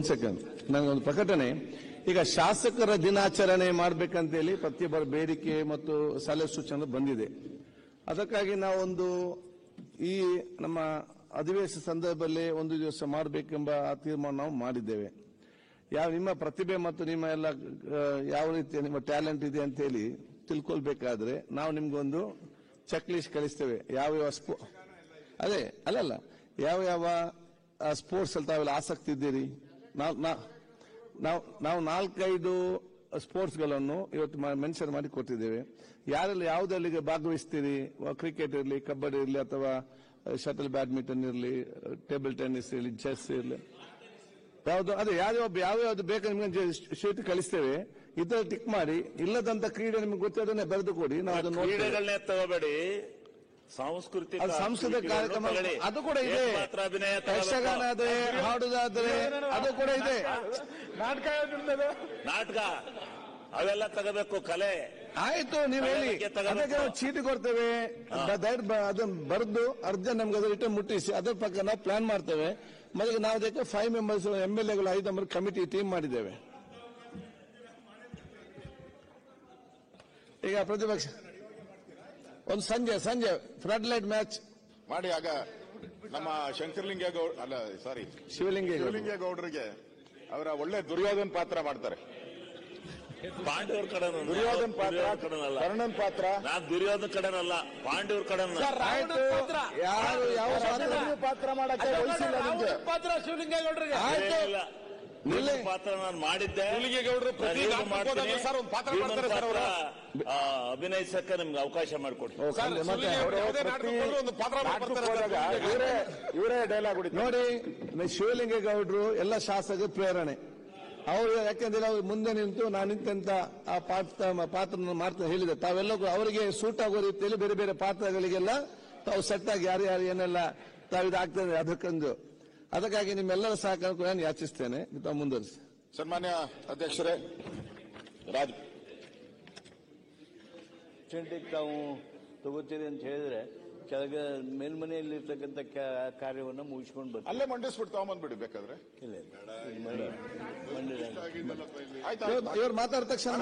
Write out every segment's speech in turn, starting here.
ಒಂದ್ ಸೆಕೆಂಡ್, ನನಗೊಂದು ಪ್ರಕಟಣೆ. ಈಗ ಶಾಸಕರ ದಿನಾಚರಣೆ ಮಾಡಬೇಕಂತೇಳಿ ಪ್ರತಿಯೊಬ್ಬರ ಬೇಡಿಕೆ ಮತ್ತು ಸಲಹೆ ಸೂಚನೆ ಬಂದಿದೆ. ಅದಕ್ಕಾಗಿ ನಾವೊಂದು ಈ ನಮ್ಮ ಅಧಿವೇಶನ ಸಂದರ್ಭದಲ್ಲಿ ಒಂದು ದಿವಸ ಮಾಡಬೇಕೆಂಬ ತೀರ್ಮಾನ ನಾವು ಮಾಡಿದ್ದೇವೆ. ನಿಮ್ಮ ಪ್ರತಿಭೆ ಮತ್ತು ನಿಮ್ಮ ಎಲ್ಲ ಯಾವ ರೀತಿಯ ನಿಮ್ಮ ಟ್ಯಾಲೆಂಟ್ ಇದೆ ಅಂತ ಹೇಳಿ ತಿಳ್ಕೊಳ್ಬೇಕಾದ್ರೆ ನಾವು ನಿಮ್ಗೊಂದು ಚೆಕ್ ಲಿಸ್ಟ್ ಕಳಿಸ್ತೇವೆ. ಯಾವ ಅದೇ ಅಲ್ಲಲ್ಲ ಯಾವ ಸ್ಪೋರ್ಟ್ಸ್ ಅಲ್ಲಿ ತಾವೆಲ್ಲ ಆಸಕ್ತಿ ಇದ್ದೀರಿ. ನಾವು 4-5 ಸ್ಪೋರ್ಟ್ಸ್ ಗಳನ್ನು ಇವತ್ತು ಮೆನ್ಷನ್ ಮಾಡಿ ಕೊಟ್ಟಿದ್ದೇವೆ. ಯಾರೆಲ್ಲ ಯಾವುದರಲ್ಲಿ ಭಾಗವಹಿಸ್ತೀರಿ, ಕ್ರಿಕೆಟ್ ಇರಲಿ, ಕಬಡ್ಡಿ ಇರಲಿ, ಅಥವಾ ಶಟಲ್ ಬ್ಯಾಡ್ಮಿಂಟನ್ ಇರಲಿ, ಟೇಬಲ್ ಟೆನ್ನಿಸ್ ಇರಲಿ, ಚೆಸ್ ಇರಲಿ, ಯಾವುದು ಅದೇ ಯಾವ್ಯಾವ್ದು ಬೇಕು ನಿಮ್ಗೆ ಶೀಟ್ ಕಳಿಸ್ತೇವೆ. ಇದರ ಟಿಕ್ ಮಾಡಿ. ಇಲ್ಲದಂತ ಕ್ರೀಡೆ ನಿಮ್ಗೆ ಗೊತ್ತಿರೋದನ್ನೇ ಬರೆದು ಕೊಡಿ. ನಾವು ಅದನ್ನು ಕ್ರೀಡೆಗಳನ್ನೇ ತಗೋಬೇಡಿ, ಸಾಂಸ್ಕೃತಿಕ ಕಾರ್ಯಕ್ರಮ ಅದು ಕೂಡ ಇದೆ. ಯಕ್ಷಗಾನ ಅದೇ, ಹಾಡುದಾದ್ರೆ ಅದು ಕೂಡ ಇದೆ. ನಾಟಕ ಅವೆಲ್ಲ ತಗೋಬೇಕು, ಕಲೆ. ಆಯ್ತು, ನೀವು ಹೇಳಿ, ಅದಕ್ಕೆ ನಾವು ಚೀಟಿ ಕೊಡ್ತೇವೆ. ಅದನ್ನ ಬರೆದು ಅರ್ಧ ನಮ್ಗೆ ಅದ್ರ ರಿಟರ್ನ್ ಮುಟ್ಟಿಸಿ ಅದ್ರ ಪ್ರಕಾರ ನಾವು ಪ್ಲಾನ್ ಮಾಡ್ತೇವೆ. ಮೊದಲಿಗೆ ನಾವು ಅದಕ್ಕೆ 5 ಮೆಂಬರ್ಸ್ MLAಗಳು 5 ಮೆಂಬರ್ ಕಮಿಟಿ ಟೀಮ್ ಮಾಡಿದ್ದೇವೆ. ಈಗ ಪ್ರತಿಪಕ್ಷ ಒಂದು ಸಂಜೆ ಫ್ಲಡ್ ಮ್ಯಾಚ್ ಮಾಡಿ. ಆಗ ನಮ್ಮ ಶಂಕರಲಿಂಗೇಗೌಡ ಶಿವಲಿಂಗೇಗೌಡರಿಗೆ ಅವರ ಒಳ್ಳೆ ದುರ್ಯೋಧನ್ ಪಾತ್ರ ಮಾಡ್ತಾರೆ. ಪಾಂಡವ್ರ ಕಡೆ ದುರ್ಯೋಧನ್ ಪಾತ್ರ, ಕರ್ಣನ್ ಪಾತ್ರ. ನಾನು ದುರ್ಯೋಧನ್ ಕಡೆನಲ್ಲ, ಪಾಂಡವ್ರ ಕಡೆ ಪಾತ್ರ ಮಾಡಕ್ಕೆ ವಹಿಸಿಲ್ಲ ನಿಮ್ಗೆ. ಪಾತ್ರ ಶಿವಲಿಂಗೇಗೌಡರಿಗೆ ಪಾತ್ರ ನಾನು ಮಾಡಿದ್ದೆ. ಅಭಿನಯಿಸಕ್ಕೆ ನಿಮ್ಗೆ ಅವಕಾಶ ಮಾಡಿಕೊಡ್ತೀನಿ. ಇವರೇ ಡೈಲಾಗ್ ನೋಡಿ. ಶಿವಲಿಂಗೇಗೌಡರು ಎಲ್ಲ ಶಾಸಕ ಪ್ರೇರಣೆ. ಅವರು ಯಾಕೆಂದ್ರೆ ಅವ್ರು ಮುಂದೆ ನಿಂತು ನಾನು ನಿಂತ ಆ ಪಾತ್ರ ಮಾಡ್ತಾ ಹೇಳಿದೆ. ತಾವೆಲ್ಲರೂ ಅವರಿಗೆ ಸೂಟ್ ಆಗೋ ರೀತಿಯಲ್ಲಿ ಬೇರೆ ಬೇರೆ ಪಾತ್ರಗಳಿಗೆಲ್ಲ ತಾವು ಸೆಟ್ ಆಗಿ ಯಾರು ಏನೆಲ್ಲ ತಾವಿದಾಗ್ತದೆ ಅದಕ್ಕೊಂದು. ಅದಕ್ಕಾಗಿ ನಿಮ್ಮೆಲ್ಲರ ಸಹಕಾರ ನಾನು ಯಾಚಿಸ್ತೇನೆ. ತಾವು ಮುಂದುವರಿಸಿ. ಸನ್ಮಾನ್ಯ ಅಧ್ಯಕ್ಷರೇ, ತಾವು ತಗೋತೀರಿ ಅಂತ ಹೇಳಿದ್ರೆ ಕೆಳಗೆ ಮೇಲ್ಮನೆಯಲ್ಲಿರ್ತಕ್ಕಂಥ ಕಾರ್ಯವನ್ನು ಮುಗಿಸ್ಕೊಂಡು ಬರ್ತೀವಿ. ಅಲ್ಲೇ ಮಂಡಿಸ್ಬಿಟ್ಟು ತಗೊಂಡ್ಬಂದ್ಬಿಡಿ ಬೇಕಾದ್ರೆ. ಇವ್ರು ಮಾತಾಡಿದ ತಕ್ಷಣ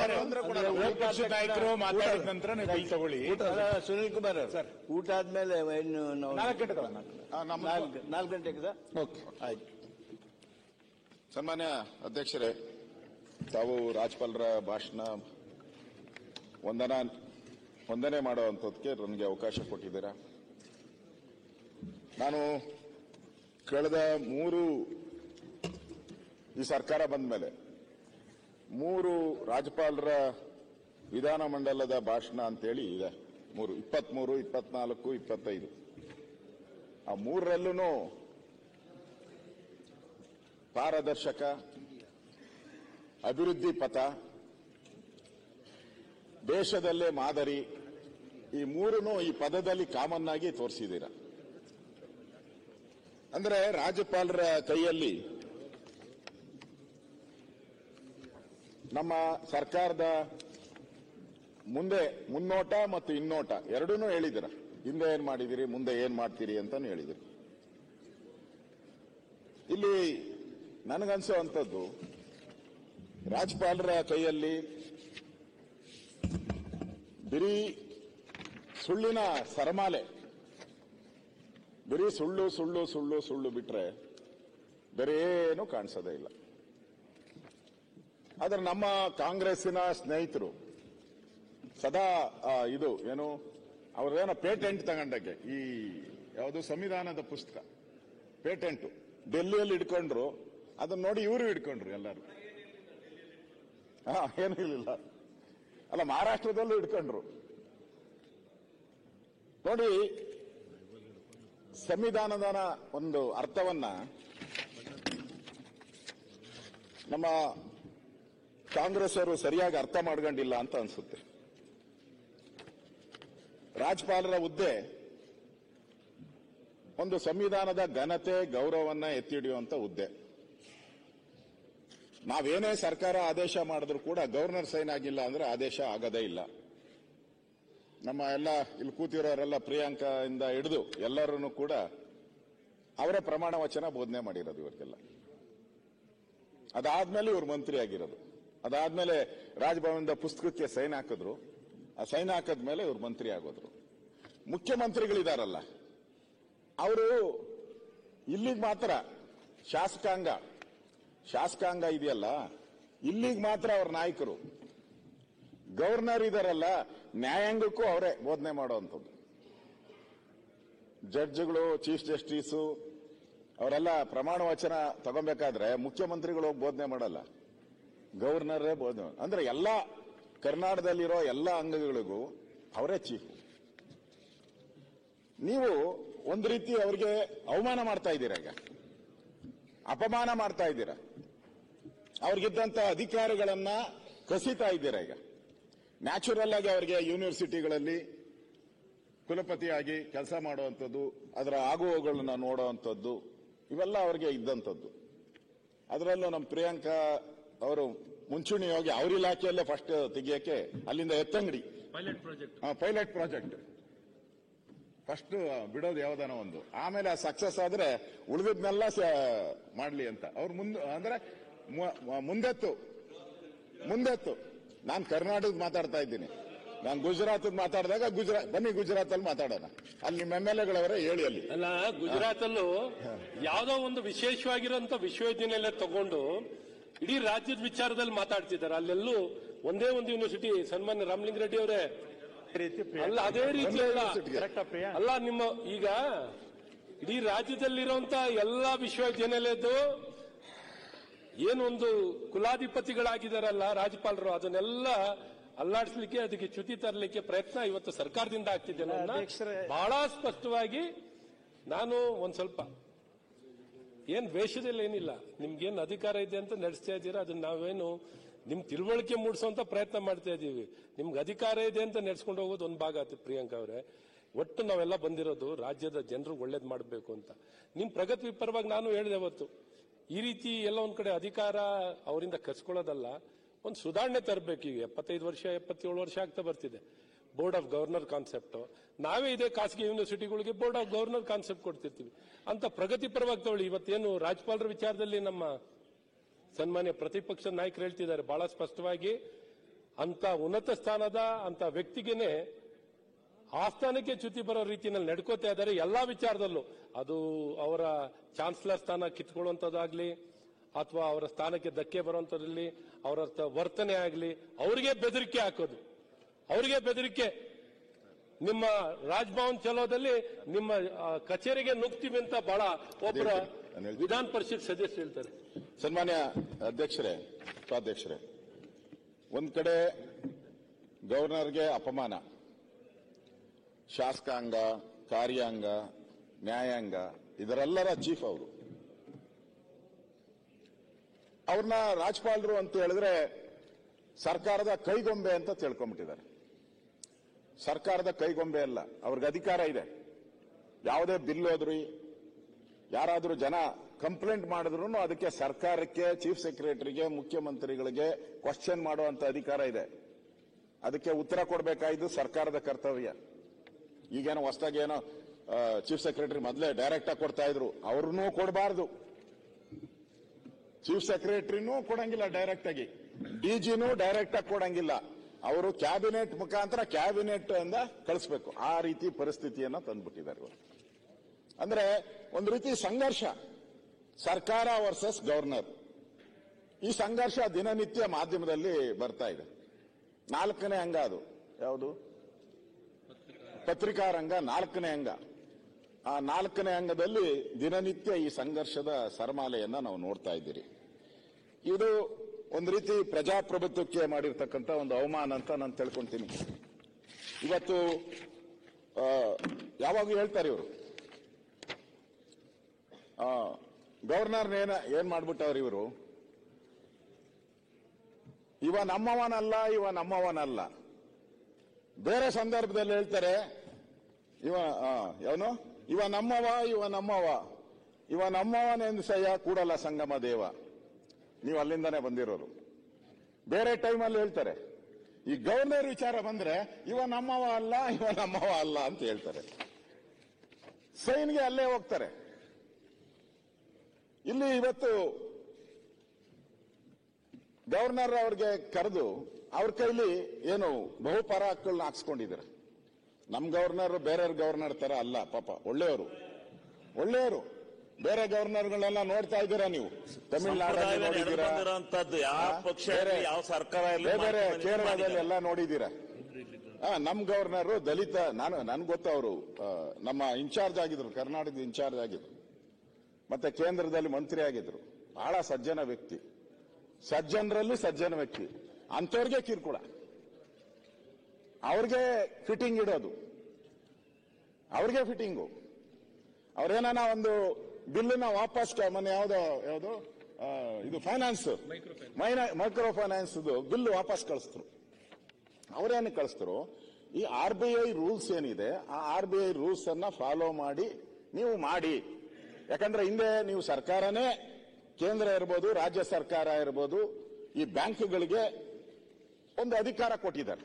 ನಾಯಕರು ಮಾತಾಡಿದ ನಂತರ ನೀವು ತಗೊಳ್ಳಿ. ಸುನಿಲ್ ಕುಮಾರ್ ಸರ್, ಊಟ ಆದ್ಮೇಲೆ ಇನ್ನು ನಾವು 4 ಗಂಟೆಗೆ ಸರ್. ಓಕೆ, ಆಯ್ತು. ಸನ್ಮಾನ್ಯ ಅಧ್ಯಕ್ಷರೇ, ತಾವು ರಾಜ್ಪಾಲರ ಭಾಷಣ ವಂದನೆ ಮಾಡುವಂಥದ್ದಕ್ಕೆ ನನಗೆ ಅವಕಾಶ ಕೊಟ್ಟಿದ್ದೀರಾ. ನಾನು ಕಳೆದ ಈ ಸರ್ಕಾರ ಬಂದ ಮೇಲೆ 3 ರಾಜ್ಯಪಾಲರ ವಿಧಾನಮಂಡಲದ ಭಾಷಣ ಅಂತೇಳಿ ಇದೆ. 23, 24, 25. ಆ 3ರಲ್ಲೂ ಪಾರದರ್ಶಕ, ಅಭಿವೃದ್ಧಿ ಪಥ, ದೇಶದಲ್ಲೇ ಮಾದರಿ, ಈ 3 ಈ ಪದದಲ್ಲಿ ಕಾಮನ್ ಆಗಿ ತೋರಿಸಿದ್ದೀರಾ. ಅಂದ್ರೆ ರಾಜ್ಯಪಾಲರ ಕೈಯಲ್ಲಿ ನಮ್ಮ ಸರ್ಕಾರದ ಮುನ್ನೋಟ ಮತ್ತು ಹಿನ್ನೋಟ ಎರಡನ್ನೂ ಹೇಳಿದಿರ. ಹಿಂದೆ ಏನ್ ಮಾಡಿದಿರಿ, ಮುಂದೆ ಏನ್ ಮಾಡ್ತೀರಿ ಅಂತಾನು ಹೇಳಿದಿರಿ. ಇಲ್ಲಿ ನನಗನ್ಸುವಂಥದ್ದು, ರಾಜ್ಯಪಾಲರ ಕೈಯಲ್ಲಿ ಬರೀ ಸುಳ್ಳಿನ ಸರಮಾಲೆ, ಬರೀ ಸುಳ್ಳು ಸುಳ್ಳು ಸುಳ್ಳು ಸುಳ್ಳು ಬಿಟ್ರೆ ಬೇರೆ ಏನು ಕಾಣಿಸೋದೇ ಇಲ್ಲ. ಆದ್ರೆ ನಮ್ಮ ಕಾಂಗ್ರೆಸ್ಸಿನ ಸ್ನೇಹಿತರು ಸದಾ ಅವ್ರದೇನೋ ಪೇಟೆಂಟ್ ತಗೊಂಡಕ್ಕೆ, ಈ ಯಾವುದು ಸಂವಿಧಾನದ ಪುಸ್ತಕ ಪೇಟೆಂಟ್ ಡೆಲ್ಲಿಯಲ್ಲಿ ಇಟ್ಕೊಂಡ್ರು, ಅದನ್ನ ನೋಡಿ ಇವರು ಇಟ್ಕೊಂಡ್ರು ಎಲ್ಲರೂ. ಏನೂ ಇಲ್ಲ, ಅಲ್ಲ ಮಹಾರಾಷ್ಟ್ರದಲ್ಲೂ ಇಟ್ಕೊಂಡ್ರು. ನೋಡಿ, ಸಂವಿಧಾನದ ಒಂದು ಅರ್ಥವನ್ನ ನಮ್ಮ ಕಾಂಗ್ರೆಸ್ ಅವರು ಸರಿಯಾಗಿ ಅರ್ಥ ಮಾಡ್ಕೊಂಡಿಲ್ಲ ಅಂತ ಅನ್ಸುತ್ತೆ. ರಾಜ್ಯಪಾಲರ ಹುದ್ದೆ ಒಂದು ಸಂವಿಧಾನದ ಘನತೆ, ಗೌರವವನ್ನ ಎತ್ತಿ ಹಿಡಿಯುವಂತ ಹುದ್ದೆ. ನಾವೇನೇ ಸರ್ಕಾರ ಆದೇಶ ಮಾಡಿದ್ರು ಕೂಡ ಗವರ್ನರ್ ಸೈನ್ ಆಗಿಲ್ಲ ಅಂದ್ರೆ ಆದೇಶ ಆಗದೇ ಇಲ್ಲ. ನಮ್ಮ ಎಲ್ಲ ಇಲ್ಲಿ ಕೂತಿರೋರೆಲ್ಲ ಪ್ರಿಯಾಂಕಾ ಇಂದ ಹಿಡಿದು ಎಲ್ಲರನ್ನು ಕೂಡ ಅವರೇ ಪ್ರಮಾಣ ವಚನ ಬೋಧನೆ ಮಾಡಿರೋದು ಇವರಿಗೆಲ್ಲ. ಅದಾದ್ಮೇಲೆ ಇವರು ಮಂತ್ರಿ ಆಗಿರೋದು. ಅದಾದ್ಮೇಲೆ ರಾಜಭವನದ ಪುಸ್ತಕಕ್ಕೆ ಸೈನ್ ಹಾಕಿದ್ರು. ಆ ಸೈನ್ ಹಾಕದ್ಮೇಲೆ ಇವರು ಮಂತ್ರಿ ಆಗೋದ್ರು. ಮುಖ್ಯಮಂತ್ರಿಗಳಿದಾರಲ್ಲ, ಅವರು ಇಲ್ಲಿಗೆ ಮಾತ್ರ ಶಾಸಕಾಂಗ ಇದೆಯಲ್ಲ, ಇಲ್ಲಿಗೆ ಮಾತ್ರ ಅವ್ರ ನಾಯಕರು. ಗವರ್ನರ್ ಇದಾರಲ್ಲ, ನ್ಯಾಯಾಂಗಕ್ಕೂ ಅವರೇ ಬೋಧನೆ ಮಾಡುವಂಥದ್ದು. ಜಡ್ಜ್ಗಳು, ಚೀಫ್ ಜಸ್ಟಿಸು ಅವರೆಲ್ಲ ಪ್ರಮಾಣ ವಚನ ತಗೊಬೇಕಾದ್ರೆ ಮುಖ್ಯಮಂತ್ರಿಗಳು ಹೋಗಿ ಬೋಧನೆ ಮಾಡಲ್ಲ, ಗವರ್ನರೇ ಬೋಧನೆ. ಅಂದ್ರೆ ಎಲ್ಲ ಕರ್ನಾಟಕದಲ್ಲಿರೋ ಎಲ್ಲ ಅಂಗಗಳಿಗೂ ಅವರೇ ಚೀಫ್. ನೀವು ಒಂದು ರೀತಿ ಅವರಿಗೆ ಅವಮಾನ ಮಾಡ್ತಾ ಇದ್ದೀರಾ, ಈಗ ಅಪಮಾನ ಮಾಡ್ತಾ ಇದ್ದೀರಾ, ಅವ್ರಿಗಿದ್ದಂತ ಅಧಿಕಾರಗಳನ್ನ ಕಸಿತಾ ಇದ್ದೀರಾ. ಈಗ ನ್ಯಾಚುರಲ್ ಆಗಿ ಅವರಿಗೆ ಯೂನಿವರ್ಸಿಟಿಗಳಲ್ಲಿ ಕುಲಪತಿಯಾಗಿ ಕೆಲಸ ಮಾಡುವಂಥದ್ದು, ಅದರ ಆಗುವೋಗಳನ್ನ ನೋಡುವಂಥದ್ದು, ಇವೆಲ್ಲ ಅವರಿಗೆ ಇದ್ದಂಥದ್ದು. ಅದರಲ್ಲೂ ನಮ್ಮ ಪ್ರಿಯಾಂಕಾ ಅವರು ಮುಂಚೂಣಿ ಹೋಗಿ ಅವ್ರ ಇಲಾಖೆಯಲ್ಲೇ ಫಸ್ಟ್ ತೆಗಿಯಕ್ಕೆ ಅಲ್ಲಿಂದ ಎತ್ತಂಗಡಿ ಪೈಲಟ್ ಪ್ರಾಜೆಕ್ಟ್ ಫಸ್ಟ್ ಬಿಡೋದು ಯಾವ್ದಾನ ಒಂದು, ಆಮೇಲೆ ಸಕ್ಸಸ್ ಆದ್ರೆ ಉಳಿದದ್ನೆಲ್ಲ ಮಾಡ್ಲಿ ಅಂತ ಅವ್ರು ಅಂದ್ರೆ ಮುಂದೆತ್ತು. ನಾನು ಕರ್ನಾಟಕದ ಮಾತಾಡ್ತಾ ಇದ್ದೀನಿ. ನಾನು ಗುಜರಾತ್ ಮಾತಾಡಿದಾಗ ಬನ್ನಿ ಗುಜರಾತ್ ಅಲ್ಲಿ ಮಾತಾಡೋಣ, ಅಲ್ಲಿ ನಿಮ್ಮ MLA ಗಳವರೇ ಹೇಳಿ. ಅಲ್ಲಿ ಅಲ್ಲ, ಗುಜರಾತ್ ಅಲ್ಲೂ ಯಾವ್ದೋ ಒಂದು ವಿಶೇಷವಾಗಿರುವಂತ ವಿಶ್ವವಿದ್ಯಾನಿಲಯ ತಗೊಂಡು ಇಡೀ ರಾಜ್ಯದ ವಿಚಾರದಲ್ಲಿ ಮಾತಾಡ್ತಿದ್ದಾರೆ. ಅಲ್ಲೆಲ್ಲೂ ಒಂದೇ ಒಂದು ಯೂನಿವರ್ಸಿಟಿ ಸನ್ಮಾನ್ಯ ರಾಮಲಿಂಗ ರೆಡ್ಡಿ ಅವರೇ ಅಲ್ಲ, ಅದೇ ರೀತಿ ಅಲ್ಲ. ನಿಮ್ಮ ಈಗ ಇಡೀ ರಾಜ್ಯದಲ್ಲಿರುವಂತ ಎಲ್ಲಾ ವಿಶ್ವವಿದ್ಯಾನಿಲಯದ್ದು ಏನೊಂದು ಕುಲಾಧಿಪತಿಗಳಾಗಿದ್ದಾರಲ್ಲ ರಾಜ್ಯಪಾಲರು, ಅದನ್ನೆಲ್ಲ ಅಲ್ಲಾಡಿಸ್ಲಿಕ್ಕೆ, ಅದಕ್ಕೆ ಚ್ಯುತಿ ತರಲಿಕ್ಕೆ ಪ್ರಯತ್ನ ಇವತ್ತು ಸರ್ಕಾರದಿಂದ ಆಗ್ತಿದೆ. ಬಹಳ ಸ್ಪಷ್ಟವಾಗಿ ನಾನು ಒಂದ್ ಸ್ವಲ್ಪ ಏನ್ ವೇಷದಲ್ಲಿ ಏನಿಲ್ಲ, ನಿಮ್ಗೇನು ಅಧಿಕಾರ ಇದೆ ಅಂತ ನಡೆಸ್ತಾ ಇದ್ದೀರಾ, ಅದನ್ನ ನಾವೇನು ನಿಮ್ ತಿಳುವಳಿಕೆ ಮೂಡಿಸುವಂತ ಪ್ರಯತ್ನ ಮಾಡ್ತಾ ಇದೀವಿ. ನಿಮ್ಗೆ ಅಧಿಕಾರ ಇದೆ ಅಂತ ನಡೆಸ್ಕೊಂಡು ಹೋಗೋದು ಒಂದ್ ಭಾಗ ಆಯ್ತು. ಪ್ರಿಯಾಂಕಾ ಅವರೇ, ಒಟ್ಟು ನಾವೆಲ್ಲ ಬಂದಿರೋದು ರಾಜ್ಯದ ಜನರು ಒಳ್ಳೇದ್ ಮಾಡಬೇಕು ಅಂತ. ನಿಮ್ ಪ್ರಗತಿ ಪರವಾಗಿ ನಾನು ಹೇಳಿದೆ ಅವತ್ತು, ಈ ರೀತಿ ಎಲ್ಲ ಒಂದ್ ಕಡೆ ಅಧಿಕಾರ ಅವರಿಂದ ಕಸ್ಕೊಳ್ಳೋದಲ್ಲ, ಒಂದು ಸುಧಾರಣೆ ತರಬೇಕು. ಈಗ 75 ವರ್ಷ 77 ವರ್ಷ ಆಗ್ತಾ ಬರ್ತಿದೆ. ಬೋರ್ಡ್ ಆಫ್ ಗವರ್ನರ್ ಕಾನ್ಸೆಪ್ಟ್ ನಾವೇ ಇದೆ ಖಾಸಗಿ ಯೂನಿವರ್ಸಿಟಿಗಳಿಗೆ ಬೋರ್ಡ್ ಆಫ್ ಗವರ್ನರ್ ಕಾನ್ಸೆಪ್ಟ್ ಕೊಡ್ತಿರ್ತೀವಿ ಅಂತ ಪ್ರಗತಿ ಪರವಾಗಿ ತಗೊಳ್ಳಿ. ಇವತ್ತೇನು ರಾಜ್ಯಪಾಲರ ವಿಚಾರದಲ್ಲಿ ನಮ್ಮ ಸನ್ಮಾನ್ಯ ಪ್ರತಿಪಕ್ಷ ನಾಯಕರು ಹೇಳ್ತಿದ್ದಾರೆ ಬಹಳ ಸ್ಪಷ್ಟವಾಗಿ, ಅಂತ ಉನ್ನತ ಸ್ಥಾನದ ಅಂತ ವ್ಯಕ್ತಿಗೆನೆ ಆಸ್ಥಾನಕ್ಕೆ ಚ್ಯುತಿ ಬರೋ ರೀತಿಯಲ್ಲಿ ನಡ್ಕೋತಾ ಇದ್ದಾರೆ ಎಲ್ಲಾ ವಿಚಾರದಲ್ಲೂ. ಅದು ಅವರ ಚಾನ್ಸಲರ್ ಸ್ಥಾನ ಕಿತ್ಕೊಳ್ಳುವಂತದ್ದಾಗ್ಲಿ, ಅಥವಾ ಅವರ ಸ್ಥಾನಕ್ಕೆ ಧಕ್ಕೆ ಬರುವಂತದ್ರಲ್ಲಿ ಅವರ ವರ್ತನೆ ಆಗಲಿ, ಅವರಿಗೆ ಬೆದರಿಕೆ ಹಾಕೋದು, ಅವರಿಗೆ ಬೆದರಿಕೆ. ನಿಮ್ಮ ರಾಜಭವನ್ ಚಲೋದಲ್ಲಿ ನಿಮ್ಮ ಕಚೇರಿಗೆ ನುಗ್ತೀವಿ ಅಂತ ಬಹಳ ಒಬ್ಬರ ವಿಧಾನ ಪರಿಷತ್ ಸದಸ್ಯರು ಹೇಳ್ತಾರೆ. ಸನ್ಮಾನ್ಯ ಅಧ್ಯಕ್ಷರೇ, ಉಪಾಧ್ಯಕ್ಷರೇ, ಒಂದ್ ಕಡೆ ಗವರ್ನರ್ಗೆ ಅಪಮಾನ, ಶಾಸಕಾಂಗ, ಕಾರ್ಯಾಂಗ, ನ್ಯಾಯಾಂಗ ಇದರೆಲ್ಲರ ಚೀಫ್ ಅವರು. ಅವ್ರನ್ನ ರಾಜ್ಯಪಾಲರು ಅಂತ ಹೇಳಿದ್ರೆ ಸರ್ಕಾರದ ಕೈಗೊಂಬೆ ಅಂತ ತಿಳ್ಕೊಂಡ್ಬಿಟ್ಟಿದ್ದಾರೆ. ಸರ್ಕಾರದ ಕೈಗೊಂಬೆ ಅಲ್ಲ, ಅವ್ರಿಗೆ ಅಧಿಕಾರ ಇದೆ. ಯಾವುದೇ ಬಿಲ್ ಹೋದ್ರಿ, ಯಾರಾದ್ರೂ ಜನ ಕಂಪ್ಲೇಂಟ್ ಮಾಡಿದ್ರು ಅದಕ್ಕೆ ಸರ್ಕಾರಕ್ಕೆ, ಚೀಫ್ ಸೆಕ್ರೆಟರಿಗೆ, ಮುಖ್ಯಮಂತ್ರಿಗಳಿಗೆ ಕ್ವಶನ್ ಮಾಡುವಂತ ಅಧಿಕಾರ ಇದೆ. ಅದಕ್ಕೆ ಉತ್ತರ ಕೊಡಬೇಕಾಯ್ದು ಸರ್ಕಾರದ ಕರ್ತವ್ಯ. ಈಗೇನೋ ಹೊಸದಾಗಿ ಏನೋ ಚೀಫ್ ಸೆಕ್ರೆಟರಿ ಮೊದಲೇ ಡೈರೆಕ್ಟ್ ಆಗಿ ಕೊಡ್ತಾ ಇದ್ರು, ಅವ್ರನ್ನೂ ಕೊಡಬಾರ್ದು. ಚೀಫ್ ಸೆಕ್ರೆಟರಿನೂ ಕೊಡಂಗಿಲ್ಲ ಡೈರೆಕ್ಟ್ ಆಗಿ, DGನೂ ಡೈರೆಕ್ಟ್ ಆಗಿ ಕೊಡಂಗಿಲ್ಲ. ಅವರು ಕ್ಯಾಬಿನೆಟ್ ಮುಖಾಂತರ ಕ್ಯಾಬಿನೆಟ್ ಇಂದ ಕಳಿಸ್ಬೇಕು. ಆ ರೀತಿ ಪರಿಸ್ಥಿತಿಯನ್ನ ತಂದ್ಬಿಟ್ಟಿದ್ದಾರೆ. ಅಂದ್ರೆ ಒಂದು ರೀತಿ ಸಂಘರ್ಷ, ಸರ್ಕಾರ ವರ್ಸಸ್ ಗವರ್ನರ್. ಈ ಸಂಘರ್ಷ ದಿನನಿತ್ಯ ಮಾಧ್ಯಮದಲ್ಲಿ ಬರ್ತಾ ಇದೆ. 4ನೇ ಅಂಗ ಅದು ಯಾವುದು? ಪತ್ರಿಕಾ ರಂಗ 4ನೇ ಅಂಗ. ಆ 4ನೇ ಅಂಗದಲ್ಲಿ ದಿನನಿತ್ಯ ಈ ಸಂಘರ್ಷದ ಸರಮಾಲೆಯನ್ನ ನಾವು ನೋಡ್ತಾ ಇದ್ದೀರಿ. ಇದು ಒಂದು ರೀತಿ ಪ್ರಜಾಪ್ರಭುತ್ವಕ್ಕೆ ಮಾಡಿರ್ತಕ್ಕಂಥ ಒಂದು ಅವಮಾನ ಅಂತ ನಾನು ತಿಳ್ಕೊಂತೀನಿ. ಇವತ್ತು ಯಾವಾಗ ಹೇಳ್ತಾರೆ ಇವರು, ಗವರ್ನರ್ ಏನ್ ಮಾಡ್ಬಿಟ್ಟವ್ರು ಇವರು, ಇವ ನಮ್ಮವನಲ್ಲ. ಬೇರೆ ಸಂದರ್ಭದಲ್ಲಿ ಹೇಳ್ತಾರೆ ಇವ ನಮ್ಮವನೆಂದಸಯ್ಯ ಕೂಡಲ ಸಂಗಮ ದೇವ. ನೀವು ಅಲ್ಲಿಂದಾನೆ ಬಂದಿರೋರು. ಬೇರೆ ಟೈಮಲ್ಲಿ ಹೇಳ್ತಾರೆ. ಈ ಗವರ್ನರ್ ವಿಚಾರ ಬಂದ್ರೆ ಇವ ನಮ್ಮವ ಅಲ್ಲ ಅಂತ ಹೇಳ್ತಾರೆ. ಸೈನ್ಗೆ ಅಲ್ಲೇ ಹೋಗ್ತಾರೆ. ಇಲ್ಲಿ ಇವತ್ತು ಗವರ್ನರ್ ಅವ್ರಿಗೆ ಕರೆದು ಅವ್ರ ಕೈಲಿ ಏನು ಬಹುಪರಾಕ್ಗಳನ್ನ ಹಾಕ್ಸ್ಕೊಂಡಿದ್ದಾರೆ. ನಮ್ ಗವರ್ನರ್ ಬೇರೆ ಗವರ್ನರ್ ತರ ಅಲ್ಲ, ಪಾಪ ಒಳ್ಳೆಯವರು. ಬೇರೆ ಗವರ್ನರ್ಗಳನ್ನೆಲ್ಲ ನೋಡ್ತಾ ಇದ್ದೀರಾ ನೀವು, ತಮಿಳುನಾಡಲ್ಲಿ ನೋಡಿದ್ದೀರಾ, ಯಾವ ಪಕ್ಷ ಯಾವ ಸರ್ಕಾರ ಬೇರೆ ಕೇರಳದಲ್ಲಿ ಎಲ್ಲ ನೋಡಿದ್ದೀರಾ. ನಮ್ ಗವರ್ನರ್ ದಲಿತ, ನನ್ಗೆ ಗೊತ್ತು, ಅವರು ನಮ್ಮ ಇನ್ಚಾರ್ಜ್ ಆಗಿದ್ರು, ಕರ್ನಾಟಕದ ಇನ್ಚಾರ್ಜ್ ಆಗಿದ್ರು, ಮತ್ತೆ ಕೇಂದ್ರದಲ್ಲಿ ಮಂತ್ರಿ ಆಗಿದ್ರು. ಬಹಳ ಸಜ್ಜನ ವ್ಯಕ್ತಿ, ಸಜ್ಜನರಲ್ಲಿ ಸಜ್ಜನ ವ್ಯಕ್ತಿ. ಅಂತವ್ರಿಗೆ ಕಿರುಕುಳ, ಅವ್ರಿಗೆ ಫಿಟ್ಟಿಂಗ್ ಇಡೋದು, ಅವ್ರಿಗೆ ಫಿಟ್ಟಿಂಗು. ಅವ್ರೇನ ಒಂದು ಬಿಲ್ಲನ್ನ ವಾಪಸ್ ಮೊನ್ನೆ ಯಾವ್ದೋ ಇದು ಫೈನಾನ್ಸ್ ಮೈಕ್ರೋ ಫೈನಾನ್ಸ್ ಬಿಲ್ ವಾಪಸ್ ಕಳಿಸ್ತರು. ಅವರೇನು ಕಳಿಸ್ತರು, ಈ RBI ರೂಲ್ಸ್ ಏನಿದೆ ಆ RBI ರೂಲ್ಸ್ ಅನ್ನ ಫಾಲೋ ಮಾಡಿ ನೀವು ಮಾಡಿ. ಯಾಕಂದ್ರೆ ಹಿಂದೆ ನೀವು ಸರ್ಕಾರನೇ, ಕೇಂದ್ರ ಇರ್ಬೋದು, ರಾಜ್ಯ ಸರ್ಕಾರ ಇರ್ಬೋದು, ಈ ಬ್ಯಾಂಕ್ಗಳಿಗೆ ಒಂದು ಅಧಿಕಾರ ಕೊಟ್ಟಿದ್ದಾರೆ.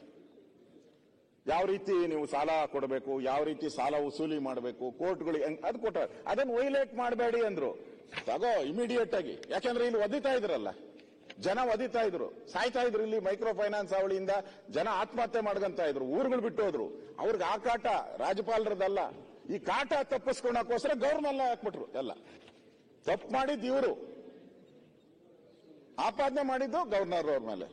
ಯಾವ ರೀತಿ ನೀವು ಸಾಲ ಕೊಡಬೇಕು, ಯಾವ ರೀತಿ ಸಾಲ ವಸೂಲಿ ಮಾಡಬೇಕು, ಕೋರ್ಟ್ಗಳಿಗೆ ಅದು ಕೊಟ್ಟಾರೆ. ಅದನ್ನು ವೈಲೇಟ್ ಮಾಡಬೇಡಿ ಅಂದ್ರು. ತಗೋ ಇಮಿಡಿಯೇಟ್ ಆಗಿ. ಯಾಕಂದ್ರೆ ಇಲ್ಲಿ ಒದಿತಾ ಇದ್ರಲ್ಲ, ಜನ ಒದಿತಾ ಇದ್ರು, ಸಾಯ್ತಾ ಇದ್ರು. ಇಲ್ಲಿ ಮೈಕ್ರೋ ಫೈನಾನ್ಸ್ ಅವಳಿಯಿಂದ ಜನ ಆತ್ಮಹತ್ಯೆ ಮಾಡ್ಕೊಂತ ಇದ್ರು, ಊರುಗಳು ಬಿಟ್ಟು ಹೋದ್ರು. ಅವ್ರಿಗೆ ಆ ಕಾಟ ರಾಜ್ಯಪಾಲರದಲ್ಲ. ಈ ಕಾಟ ತಪ್ಪಿಸ್ಕೊಳಕೋಸ್ಕರ ಗವರ್ನರ್ ಹಾಕ್ಬಿಟ್ರು. ಎಲ್ಲ ತಪ್ಪು ಮಾಡಿದ್ದು ಇವರು, ಆಪಾದನೆ ಮಾಡಿದ್ದು ಗವರ್ನರ್ ಅವ್ರ ಮೇಲೆ.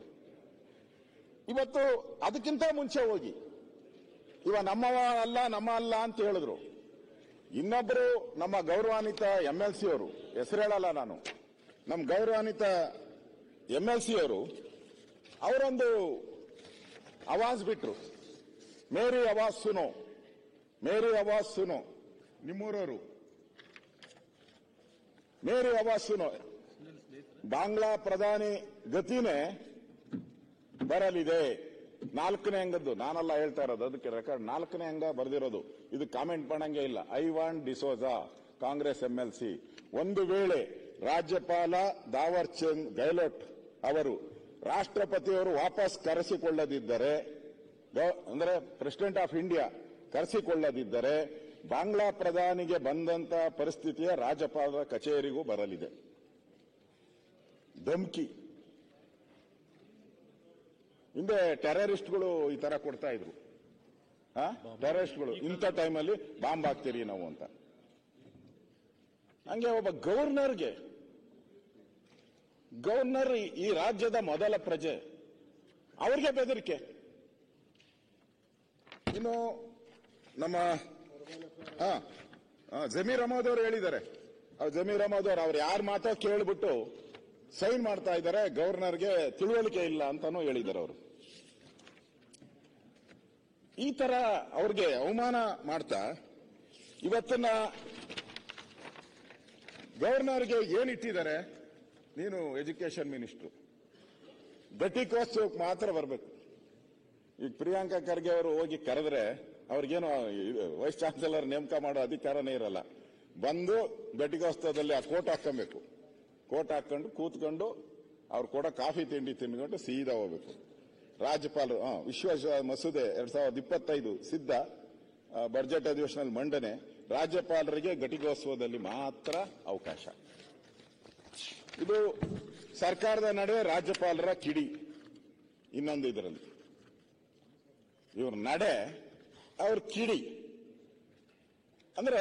ಇವತ್ತು ಅದಕ್ಕಿಂತ ಮುಂಚೆ ಹೋಗಿ ಇವ ನಮ್ಮವ ಅಲ್ಲ, ನಮ್ಮ ಅಲ್ಲ ಅಂತ ಹೇಳಿದ್ರು. ಇನ್ನೊಬ್ಬರು ನಮ್ಮ ಗೌರವಾನ್ವಿತ MLC ಅವರು, ಹೆಸರು ಹೇಳಲ್ಲ ನಾನು, ನಮ್ಮ ಗೌರವಾನ್ವಿತ MLC ಅವರು ಅವರೊಂದು ಆವಾಜ್ ಬಿಟ್ರು, ಮೇರಿ ಆವಾಜ್ ಸುನೋ, ಮೇರಿ ಆವಾಜ್ ಸುನೋ. ನಿಮ್ಮೂರವರು ಮೇರಿ ಆವಾಜ್ ಸುನೋ. ಬಾಂಗ್ಲಾ ಪ್ರಧಾನಿ ಗತಿನೇ ಬರಲಿದೆ. 4ನೇ ಅಂಗದ್ದು, ನಾನಲ್ಲ ಹೇಳ್ತಾ ಇರೋದು, ಅದಕ್ಕೆ ರೆಕಾರ್ಡ್ 4ನೇ ಅಂಗ ಬರೆದಿರೋದು. ಇದು ಕಾಮೆಂಟ್ ಮಾಡಂಗೆ ಇಲ್ಲ. ಐವಾನ್ ಡಿಸೋಜಾ, ಕಾಂಗ್ರೆಸ್ MLC. ಒಂದು ವೇಳೆ ರಾಜ್ಯಪಾಲ ದಾವರ್ ಚಂದ್ ಗೆಹ್ಲೋಟ್ ಅವರು ರಾಷ್ಟ್ರಪತಿಯವರು ವಾಪಸ್ ಕರೆಸಿಕೊಳ್ಳದಿದ್ದರೆ, ಅಂದ್ರೆ ಪ್ರೆಸಿಡೆಂಟ್ ಆಫ್ ಇಂಡಿಯಾ ಕರೆಸಿಕೊಳ್ಳದಿದ್ದರೆ, ಬಾಂಗ್ಲಾ ಪ್ರಧಾನಿಗೆ ಬಂದಂತ ಪರಿಸ್ಥಿತಿಯ ರಾಜ್ಯಪಾಲರ ಕಚೇರಿಗೂ ಬರಲಿದೆ. ಧಮ್ಕಿ. ಹಿಂದೆ ಟೆರರಿಸ್ಟ್ಗಳು ಈ ತರ ಕೊಡ್ತಾ ಇದ್ರು, ಟೆರರಿಸ್ಟ್ಗಳು ಇಂಥ ಟೈಮಲ್ಲಿ ಬಾಂಬ್ ಹಾಕ್ತೀರಿ ನಾವು ಅಂತ. ಹಂಗೆ ಒಬ್ಬ ಗವರ್ನರ್ ಈ ರಾಜ್ಯದ ಮೊದಲ ಪ್ರಜೆ, ಅವ್ರಿಗೆ ಬೆದರಿಕೆ. ಇನ್ನು ನಮ್ಮ ಜಮೀರ್ ಅಹಮದ್ ಅವರು ಹೇಳಿದ್ದಾರೆ, ಜಮೀರ್ ಅಹಮದ್ ಅವ್ರು ಯಾರ ಮಾತೋ ಕೇಳ್ಬಿಟ್ಟು ಸೈನ್ ಮಾಡ್ತಾ ಇದ್ದಾರೆ, ಗವರ್ನರ್ಗೆ ತಿಳುವಳಿಕೆ ಇಲ್ಲ ಅಂತಾನೂ ಹೇಳಿದ್ದಾರೆ ಅವರು. ಈ ತರ ಅವ್ರಿಗೆ ಅವಮಾನ ಮಾಡ್ತಾ ಇವತ್ತಿನ ಗವರ್ನರ್ಗೆ ಏನಿಟ್ಟಿದ್ದಾರೆ, ನೀನು ಎಜುಕೇಶನ್ ಮಿನಿಸ್ಟ್ರು, ಘಟಿಕೋತ್ಸವಕ್ಕೆ ಮಾತ್ರ ಬರಬೇಕು. ಈಗ ಪ್ರಿಯಾಂಕಾ ಖರ್ಗೆ ಅವರು ಹೋಗಿ ಕರೆದ್ರೆ ಅವ್ರಿಗೇನು ವೈಸ್ ಚಾನ್ಸಲರ್ ನೇಮಕ ಮಾಡೋ ಅಧಿಕಾರನೇ ಇರಲ್ಲ. ಬಂದು ಘಟಿಕೋತ್ಸವದಲ್ಲಿ ಆ ಕೋಟ್ ಹಾಕೊಬೇಕು, ಕೋಟ್ ಹಾಕೊಂಡು ಕೂತ್ಕೊಂಡು ಅವ್ರು ಕೊಡೋ ಕಾಫಿ ತಿಂಡಿ ತಿನ್ಕೊಂಡು ಸೀದಾ ಹೋಗ್ಬೇಕು. ರಾಜ್ಯಪಾಲರು ವಿಶ್ವಾಸ ಮಸೂದೆ 2025 ಸಿದ್ಧ, ಬಜೆಟ್ ಅಧಿವೇಶನದಲ್ಲಿ ಮಂಡನೆ. ರಾಜ್ಯಪಾಲರಿಗೆ ಘಟಿಕೋತ್ಸವದಲ್ಲಿ ಮಾತ್ರ ಅವಕಾಶ. ಇದು ಸರ್ಕಾರದ ನಡೆ, ರಾಜ್ಯಪಾಲರ ಕಿಡಿ. ಇನ್ನೊಂದು ಇದರಲ್ಲಿ ಇವ್ರ ನಡೆ, ಅವ್ರ ಕಿಡಿ. ಅಂದ್ರೆ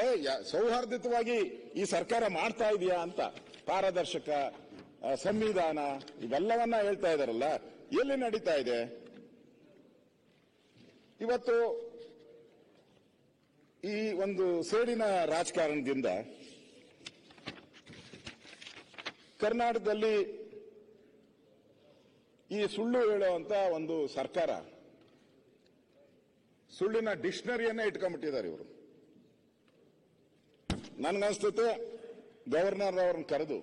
ಸೌಹಾರ್ದಿತವಾಗಿ ಈ ಸರ್ಕಾರ ಮಾಡ್ತಾ ಇದೆಯಾ ಅಂತ, ಪಾರದರ್ಶಕ, ಸಂವಿಧಾನ ಇವೆಲ್ಲವನ್ನ ಹೇಳ್ತಾ ಇದಾರಲ್ಲ, ಎಲ್ಲಿ ನಡೀತಾ ಇದೆ ಇವತ್ತು? ಈ ಒಂದು ಸೇಡಿನ ರಾಜಕಾರಣದಿಂದ ಕರ್ನಾಟಕದಲ್ಲಿ ಈ ಸುಳ್ಳು ಹೇಳುವಂತ ಒಂದು ಸರ್ಕಾರ, ಸುಳ್ಳಿನ ಡಿಕ್ಷನರಿಯನ್ನೇ ಇಟ್ಕೊಂಡ್ಬಿಟ್ಟಿದ್ದಾರೆ ಇವರು. ನನ್ಗನ್ಸ್ತತೆ ಗವರ್ನರ್ ಅವ್ರನ್ನ ಕರೆದು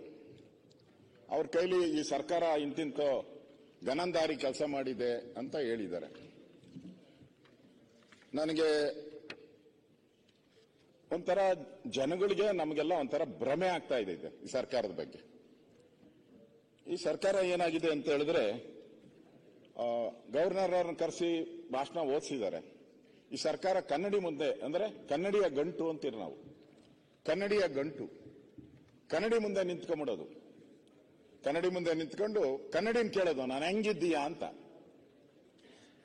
ಅವ್ರ ಕೈಲಿ ಈ ಸರ್ಕಾರ ಇಂತಿಂತ ಗನಂದಾರಿ ಕೆಲಸ ಮಾಡಿದೆ ಅಂತ ಹೇಳಿದ್ದಾರೆ. ನನಗೆ ಒಂಥರ ಜನಗಳಿಗೆ, ನಮಗೆಲ್ಲ ಒಂಥರ ಭ್ರಮೆ ಆಗ್ತಾ ಇದೆ ಈ ಸರ್ಕಾರದ ಬಗ್ಗೆ. ಈ ಸರ್ಕಾರ ಏನಾಗಿದೆ ಅಂತ ಹೇಳಿದ್ರೆ, ಗವರ್ನರ್ ಅವ್ರನ್ನ ಕರೆಸಿ ಭಾಷಣ ಓದಿಸಿದ್ದಾರೆ. ಈ ಸರ್ಕಾರ ಕನ್ನಡಿ ಮುಂದೆ, ಅಂದ್ರೆ ಕನ್ನಡಿಯ ಗಂಟು ಅಂತೀರಿ ನಾವು, ಕನ್ನಡಿಯ ಗಂಟು, ಕನ್ನಡಿ ಮುಂದೆ ನಿಂತ್ಕೊಂಡ್ಬಿಡೋದು. ಕನ್ನಡಿ ಮುಂದೆ ನಿಂತ್ಕೊಂಡು ಕನ್ನಡಿನ ಕೇಳೋದು ನಾನು ಹೆಂಗಿದ್ದೀಯಾ ಅಂತ.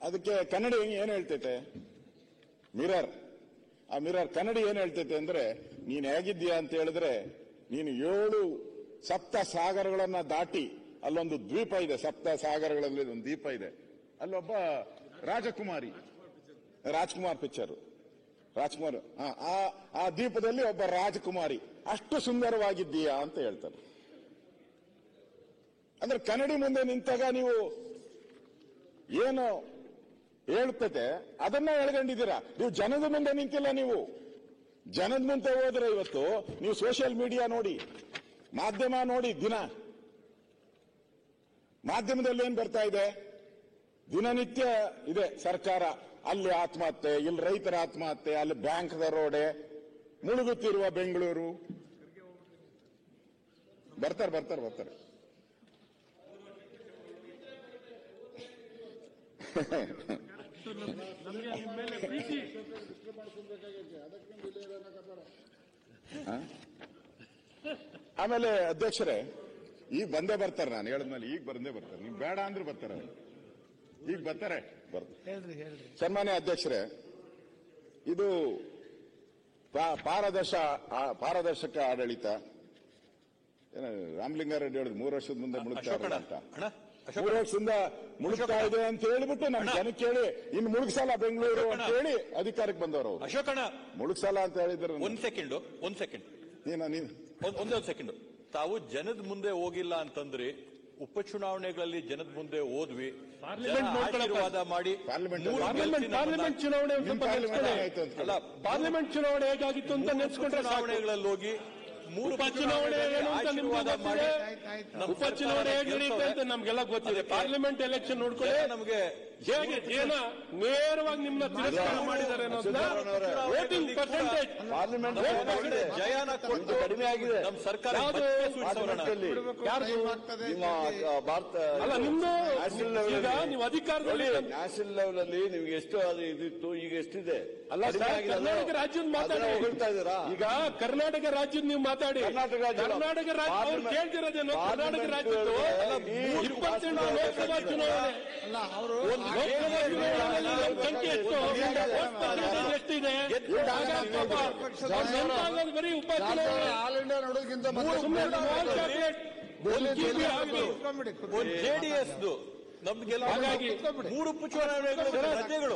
ಅದಕ್ಕೆ ಕನ್ನಡಿ ಏನ್ ಹೇಳ್ತೈತೆ? ಮಿರರ್. ಆ ಮಿರರ್ ಕನ್ನಡಿ ಏನ್ ಹೇಳ್ತೈತೆ ಅಂದ್ರೆ, ನೀನ್ ಹೇಗಿದ್ದೀಯಾ ಅಂತ ಹೇಳಿದ್ರೆ, ನೀನು 7 ಸಪ್ತ ಸಾಗರಗಳನ್ನ ದಾಟಿ ಅಲ್ಲೊಂದು ದ್ವೀಪ ಇದೆ, ಸಪ್ತ ಸಾಗರಗಳಲ್ಲಿ ಒಂದು ದ್ವೀಪ ಇದೆ, ಅಲ್ಲೊಬ್ಬ ರಾಜ್ಕುಮಾರ್ ಪಿಕ್ಚರ್, ರಾಜ್ಕುಮಾರ್ ಆ ದ್ವೀಪದಲ್ಲಿ ಒಬ್ಬ ರಾಜಕುಮಾರಿ, ಅಷ್ಟು ಸುಂದರವಾಗಿದ್ದೀಯಾ ಅಂತ ಹೇಳ್ತಾರೆ. ಅಂದ್ರೆ ಕನ್ನಡಿ ಮುಂದೆ ನಿಂತಾಗ ನೀವು ಏನು ಹೇಳ್ತತೆ ಅದನ್ನ ಎಳ್ಕೊಂಡಿದ್ದೀರಾ. ನೀವು ಜನದ ಮುಂದೆ ನಿಂತಿಲ್ಲ. ನೀವು ಜನದ ಮುಂದೆ ಹೋದ್ರೆ ಇವತ್ತು ನೀವು ಸೋಷಿಯಲ್ ಮೀಡಿಯಾ ನೋಡಿ, ಮಾಧ್ಯಮ ನೋಡಿ, ದಿನ ಮಾಧ್ಯಮದಲ್ಲಿ ಏನ್ ಬರ್ತಾ ಇದೆ? ದಿನನಿತ್ಯ ಇದೆ ಸರ್ಕಾರ ಅಲ್ಲಿ ಆತ್ಮಹತ್ಯೆ, ಇಲ್ಲಿ ರೈತರ ಆತ್ಮಹತ್ಯೆ, ಅಲ್ಲಿ ಬ್ಯಾಂಕ್ ದರೋಡೆ, ಮುಳುಗುತ್ತಿರುವ ಬೆಂಗಳೂರು. ಬರ್ತಾರೆ. ಆಮೇಲೆ ಅಧ್ಯಕ್ಷರೇ, ಈಗ ಬಂದೇ ಬರ್ತಾರೆ. ನಾನು ಹೇಳಿದ್ಮೇಲೆ ಈಗ ಬಂದೇ ಬರ್ತಾರೆ. ನೀವು ಬೇಡ ಅಂದ್ರೂ ಬರ್ತಾರೆ. ಈಗ ಬರ್ತಾರೆ. ಸನ್ಮಾನ್ಯ ಅಧ್ಯಕ್ಷರೇ, ಇದು ಪಾರದರ್ಶಕ ಆಡಳಿತ. ರಾಮಲಿಂಗಾರೆಡ್ಡಿ ಹೇಳಿದ್ರು 3 ವರ್ಷದ ಮುಂದೆ ಮುಳುಗ್ತಾ ಇರಲ್ಲ ಅಂತ. 3 ವರ್ಷದಿಂದ ಮುಳುಗ್ತಾ ಇದೆ ಅಂತ ಹೇಳಿಬಿಟ್ಟು ನಮ್ಮ ಜನಕ್ಕೆ ಹೇಳಿ ಇನ್ನು ಮುಳುಗ್ಸಲ್ಲ ಬೆಂಗಳೂರು ಅಂತ ಹೇಳಿ ಅಧಿಕಾರಕ್ಕೆ ಬಂದವರು. ಅಶೋಕಣ್ಣ ಮುಳುಗ್ಸಲ್ಲ ಅಂತ ಹೇಳಿದ್ರು. ಒಂದ್ ಸೆಕೆಂಡ್ ಒಂದೇ ಸೆಕೆಂಡ್. ತಾವು ಜನದ ಮುಂದೆ ಹೋಗಿಲ್ಲ ಅಂತಂದ್ರಿ, ಉಪಚುನಾವಣೆಗಳಲ್ಲಿ ಜನದ ಮುಂದೆ ಹೋದ್ವಿ, ಆಶೀರ್ವಾದ ಮಾಡಿ ಪಾರ್ಲಿಮೆಂಟ್ ಚುನಾವಣೆ ಹೇಗಾಗಿತ್ತು ಅಂತ ನೆನೆಸ್ಕೊಂಡ್ರೆ ಚುನಾವಣೆಗಳಲ್ಲಿ ಹೋಗಿ 3 ಉಪಚುನಾವಣೆ ಏನು ಅಂತ ನಿಮ್ಗೆ ಗೊತ್ತಿದೆ. ಉಪಚುನಾವಣೆ ಹೇಗೆ ನಡೆಯುತ್ತೆ ಅಂತ ನಮ್ಗೆಲ್ಲ ಗೊತ್ತಿದೆ. ಪಾರ್ಲಿಮೆಂಟ್ ಎಲೆಕ್ಷನ್ ನೋಡ್ಕೊಳ್ಳಿ. ನಮಗೆ ಹೇಗೆ ಜನ ನೇರವಾಗಿ ನಿಮ್ಮನ್ನ ತಿರಸ್ಕಾರ ಮಾಡಿದ್ದಾರೆ ಅನ್ನೋದನ್ನ ವೋಟಿಂಗ್ ಪರ್ಸೆಂಟೇಜ್ ಜಯನ ಕೊಟ್ಟು ಕಡಿಮೆ ಆಗಿದೆ. ನಮ್ಮ ಸರ್ಕಾರ ಅಲ್ಲ, ನಿಮ್ದು ಈಗ ನೀವು ಅಧಿಕಾರದಲ್ಲಿ ನ್ಯಾಷನಲ್ ಲೆವೆಲ್ ಅಲ್ಲಿ ನಿಮ್ಗೆ ಎಷ್ಟು ಇದಿತ್ತು, ಈಗ ಎಷ್ಟಿದೆ? ಅಲ್ಲ, ಕರ್ನಾಟಕ ರಾಜ್ಯದ ಮಾತಾಡಿ. ಈಗ ಕರ್ನಾಟಕ ರಾಜ್ಯದ ನೀವು ಮಾತಾಡಿ. ಕರ್ನಾಟಕ ರಾಜ್ಯ ಅವ್ರು ಕೇಳ್ತಿರೋದೇನು? ಕರ್ನಾಟಕ ರಾಜ್ಯದ್ದು 20% ಲೋಕಸಭಾ ಚುನಾವಣೆ, ಸಂಖ್ಯೆ ಎಷ್ಟಿದೆ? ಬರೀ ಉಪಚುನಾವಣೆ ಆಲ್ ಇಂಡಿಯಾ ನೋಡೋದಕ್ಕಿಂತ ಜೆಡಿಎಸ್ ನಮ್ಗೆಲ್ಲ 3 ಉಪಚುನಾವಣೆಗಳು.